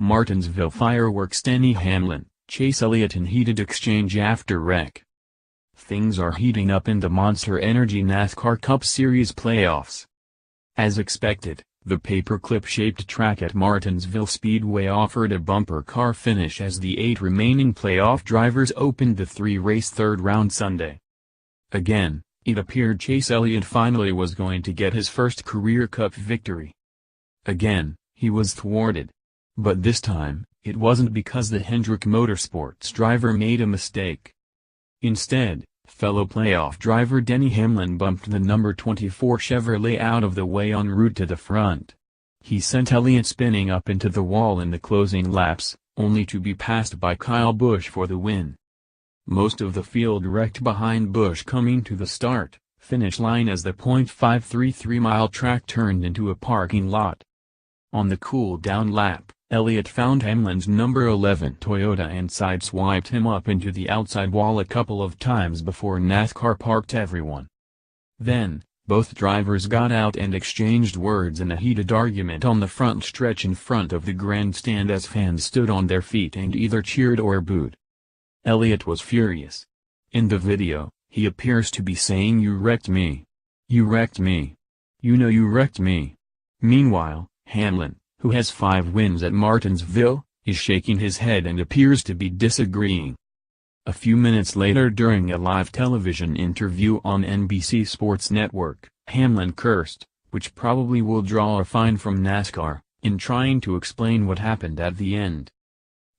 Martinsville fireworks. Denny Hamlin, Chase Elliott in heated exchange after wreck. Things are heating up in the Monster Energy NASCAR Cup Series playoffs. As expected, the paperclip-shaped track at Martinsville Speedway offered a bumper car finish as the 8 remaining playoff drivers opened the 3-race third round Sunday. Again, it appeared Chase Elliott finally was going to get his first career Cup victory. Again, he was thwarted. But this time, it wasn't because the Hendrick Motorsports driver made a mistake. Instead, fellow playoff driver Denny Hamlin bumped the number 24 Chevrolet out of the way en route to the front. He sent Elliott spinning up into the wall in the closing laps, only to be passed by Kyle Busch for the win. Most of the field wrecked behind Busch coming to the start-finish line as the .533-mile track turned into a parking lot. On the cool-down lap, Elliott found Hamlin's number 11 Toyota and sideswiped him up into the outside wall a couple of times before NASCAR parked everyone. Then, both drivers got out and exchanged words in a heated argument on the front stretch in front of the grandstand as fans stood on their feet and either cheered or booed. Elliott was furious. In the video, he appears to be saying, "You wrecked me. You wrecked me. You know you wrecked me." Meanwhile, Hamlin, who has 5 wins at Martinsville, is shaking his head and appears to be disagreeing. A few minutes later during a live television interview on NBC Sports Network, Hamlin cursed, which probably will draw a fine from NASCAR, in trying to explain what happened at the end.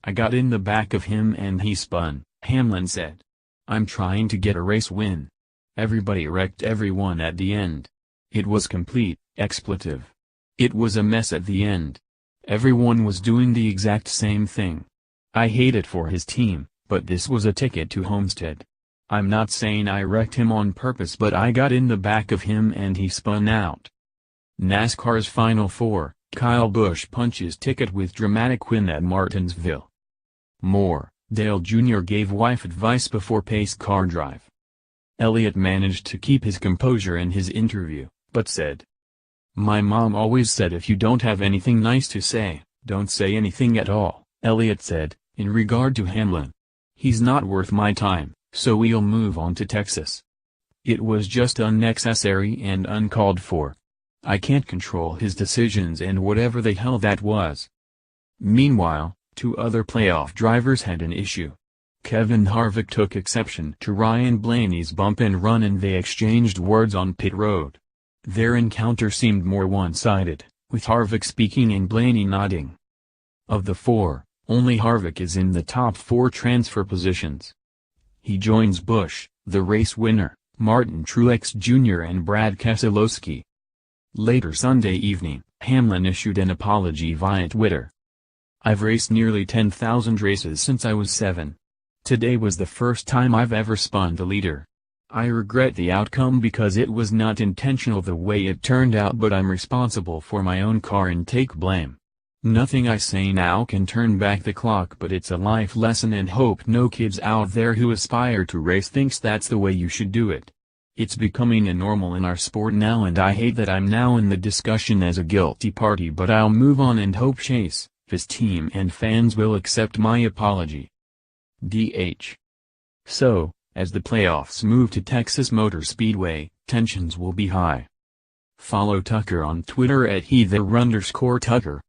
"I got in the back of him and he spun," Hamlin said. "I'm trying to get a race win. Everybody wrecked everyone at the end. It was complete expletive. It was a mess at the end. Everyone was doing the exact same thing. I hate it for his team, but this was a ticket to Homestead. I'm not saying I wrecked him on purpose, but I got in the back of him and he spun out." NASCAR's Final Four, Kyle Busch punches ticket with dramatic win at Martinsville. More, Dale Jr. gave wife advice before pace car drive. Elliott managed to keep his composure in his interview, but said, "My mom always said if you don't have anything nice to say, don't say anything at all," Elliott said, in regard to Hamlin. "He's not worth my time, so we'll move on to Texas. It was just unnecessary and uncalled for. I can't control his decisions and whatever the hell that was." Meanwhile, 2 other playoff drivers had an issue. Kevin Harvick took exception to Ryan Blaney's bump and run and they exchanged words on pit road. Their encounter seemed more one-sided, with Harvick speaking and Blaney nodding. Of the 4, only Harvick is in the top 4 transfer positions. He joins Busch, the race winner, Martin Truex Jr. and Brad Keselowski. Later Sunday evening, Hamlin issued an apology via Twitter. "I've raced nearly 10,000 races since I was 7. Today was the first time I've ever spun the leader. I regret the outcome because it was not intentional the way it turned out, but I'm responsible for my own car and take blame. Nothing I say now can turn back the clock, but it's a life lesson and hope no kids out there who aspire to race thinks that's the way you should do it. It's becoming a normal in our sport now and I hate that I'm now in the discussion as a guilty party, but I'll move on and hope Chase, his team and fans will accept my apology. DH. So, as the playoffs move to Texas Motor Speedway, tensions will be high. Follow Tucker on Twitter at @heather_Tucker.